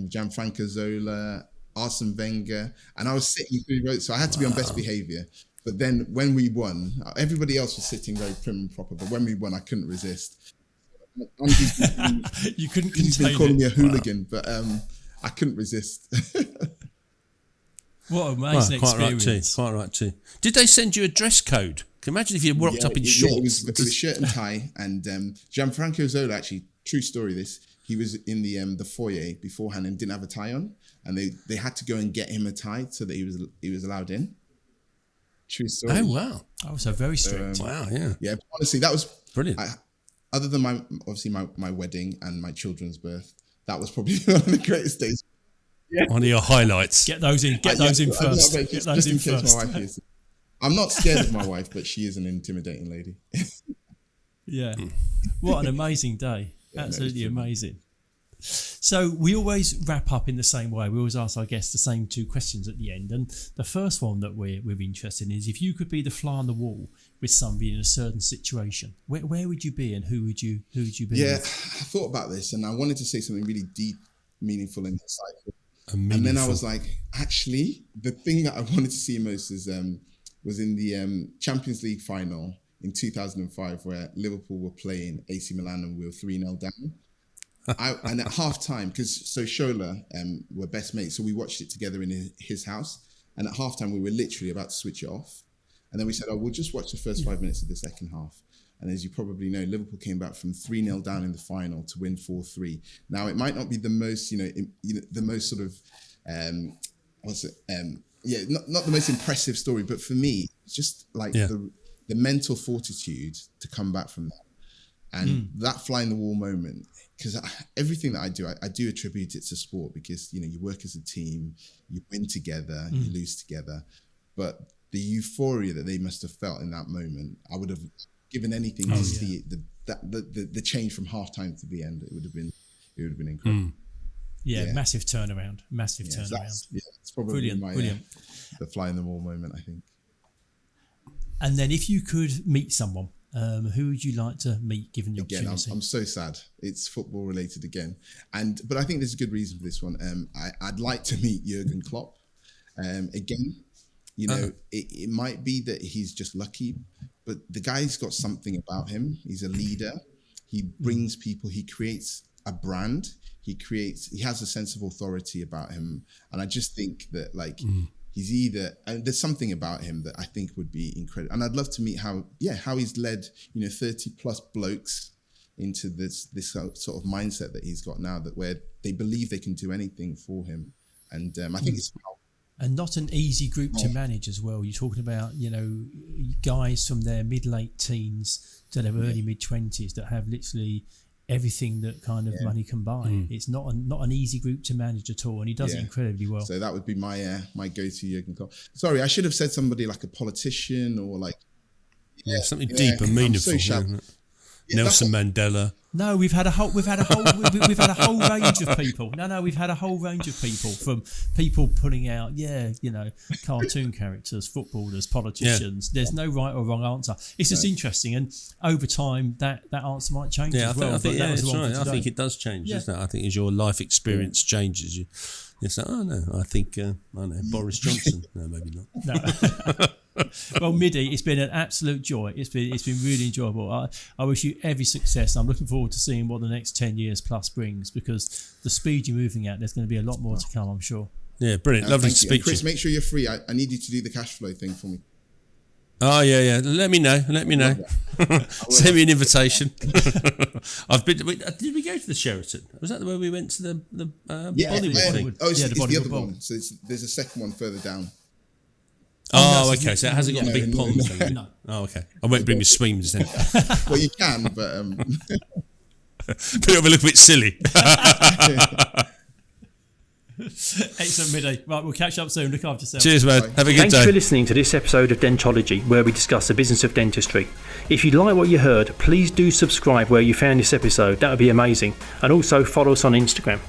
[SPEAKER 4] Gianfranco Zola, Arsene Wenger, and I was sitting 3 rows, so I had to be on best behaviour. But then when we won, everybody else was sitting very prim and proper, but when we won, I couldn't resist.
[SPEAKER 2] You couldn't contain it.
[SPEAKER 4] He's been calling me a hooligan, but I couldn't resist.
[SPEAKER 2] What an amazing experience.
[SPEAKER 3] Quite right too. Did they send you a dress code? Can you imagine if you rocked up in shorts?
[SPEAKER 4] It was shirt and tie. And Gianfranco Zola, actually, true story this, he was in the foyer beforehand and didn't have a tie on. And they had to go and get him a tie so that he was allowed in. True story.
[SPEAKER 3] Oh, wow.
[SPEAKER 2] Oh, so very strict.
[SPEAKER 3] Wow, yeah.
[SPEAKER 4] Yeah, honestly, that was...
[SPEAKER 3] Brilliant.
[SPEAKER 4] Other than my wedding and my children's birth, that was probably one of the greatest days.
[SPEAKER 3] Yeah. One of your highlights.
[SPEAKER 2] Get those in first.
[SPEAKER 4] Just in case my wife is. I'm not scared of my wife, but she is an intimidating lady.
[SPEAKER 2] Yeah. What an amazing day. Absolutely amazing. So we always wrap up in the same way. We always ask our guests the same 2 questions at the end. And the first one that we're interested in is, if you could be the fly on the wall with somebody in a certain situation, where would you be, and who would you be?
[SPEAKER 4] Yeah, I thought about this, and I wanted to say something really deep, meaningful, and insightful. And then I was like, actually, the thing that I wanted to see most was in the Champions League final in 2005, where Liverpool were playing AC Milan and we were 3-0 down. And at half time, because Shola were best mates, so we watched it together in his house. And at half time, we were literally about to switch it off. And then we said, we'll just watch the first 5 minutes of the second half. And as you probably know, Liverpool came back from 3-0 down in the final to win 4-3. Now, it might not be the most, the most sort of, not the most impressive story, but for me, it's just like the mental fortitude to come back from that. And that fly in the wall moment, because everything that I do attribute it to sport, because, you work as a team, you win together, you lose together. But the euphoria that they must have felt in that moment, I would have given anything to see the change from halftime to the end. It would have been incredible.
[SPEAKER 2] Yeah, massive turnaround.
[SPEAKER 4] It's probably
[SPEAKER 2] brilliant.
[SPEAKER 4] The fly in the wall moment, I think.
[SPEAKER 2] And then if you could meet someone Who would you like to meet, given the
[SPEAKER 4] Again,
[SPEAKER 2] opportunity?
[SPEAKER 4] I'm so sad. It's football related again, but I think there's a good reason for this one. I'd like to meet Jurgen Klopp. Again, it might be that he's just lucky, but the guy's got something about him. He's a leader. He brings people. He creates a brand. He has a sense of authority about him, and I just think that and there's something about him that I think would be incredible. And I'd love to meet how he's led 30 plus blokes into this sort of mindset that he's got now, that where they believe they can do anything for him. And I think it's
[SPEAKER 2] and not an easy group to manage as well. You're talking about, guys from their mid-late teens to their early mid-20s that have literally everything that kind of money can buy. It's not an easy group to manage at all, and he does it incredibly well. So
[SPEAKER 4] that would be my my go-to Jurgen Klopp. Sorry, I should have said somebody like a politician or like
[SPEAKER 3] something deep and meaningful. Nelson Mandela.
[SPEAKER 2] No, we've had a whole range of people. We've had a whole range of people, from people putting out, cartoon characters, footballers, politicians. There's no right or wrong answer. It's just interesting, and over time that answer might change as well.
[SPEAKER 3] I think that's right. I think it does change, doesn't it? I think as your life experience changes, you say, I think Boris Johnson. No, maybe not.
[SPEAKER 2] No. Well, Mide, it's been an absolute joy. It's been really enjoyable. I wish you every success. I'm looking forward to seeing what the next 10 years plus brings, because the speed you're moving at, there's going to be a lot more to come, I'm sure.
[SPEAKER 3] Yeah, brilliant. Lovely to speak to you.
[SPEAKER 4] Chris, make sure you're free. I need you to do the cash flow thing for me.
[SPEAKER 3] Oh, yeah. Let me know. Send me an invitation. Did we go to the Sheraton? Was that where we went to the Bollywood thing?
[SPEAKER 4] Oh, it's the other one. So there's a second one further down.
[SPEAKER 3] Oh, okay. So it hasn't got a big pond thing. No. Oh, okay. I won't bring my swims then.
[SPEAKER 4] Well, you can, but
[SPEAKER 3] but it'll be a little bit silly.
[SPEAKER 2] Excellent, Mide. Right, we'll catch up soon. Look after yourself.
[SPEAKER 3] Cheers, man. Have a good day.
[SPEAKER 1] Thanks for listening to this episode of Dentology, where we discuss the business of dentistry. If you like what you heard, please do subscribe where you found this episode. That would be amazing. And also follow us on Instagram.